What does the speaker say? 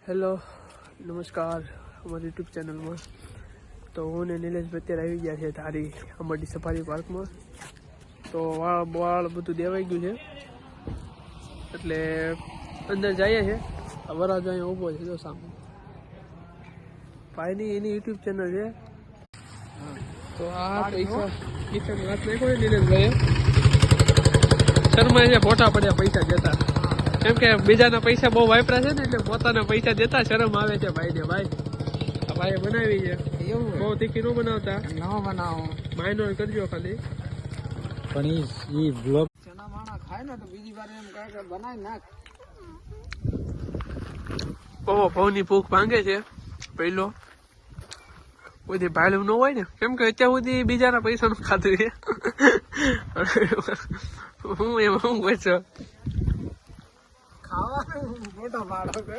Hello નમસ્કાર અમારી YouTube ચેનલમાં. તો હું ને નિલેશભાઈ અત્યારે આવી ગયા છે ધારી અમરડી સફારી પાર્કમાં. તો વાળ બધું દેવાઈ ગયું છે એટલે અંદર જઈએ છે. વરાજ અહીંયા ઊભો છે જો સામે ભાઈની એની યુટ્યુબ ચેનલ છે. તો આ પૈસા કિચન વાત નાખો ને નિલેશભાઈ શર્મા છે ફોટા પડ્યા પૈસા દેતા કેમ કે બીજાના પૈસા બહુ વાપરા છે ને એટલે પોતાના પૈસા દેતા શરમ આવે છે ભાઈને. ભાઈ આ ભાઈએ બનાવી છે એવું બહુ તીખી નો બનાવતા ન બનાવો માઇનોર કરજો ખાલી પણ ઈ બ્લોગ ચણા માણા ખાય ને તો બીજી વાર એમ કહે કે બનાવી નાખ. પૌની ભૂખ ભાંગે છે પહેલો કોઈ ભાડું ન હોય ને કેમ કે અત્યાર સુધી બીજાના પૈસા નું ખાધું છે. હું એમાં હું કહે ખાવાનું મોટો ભાડો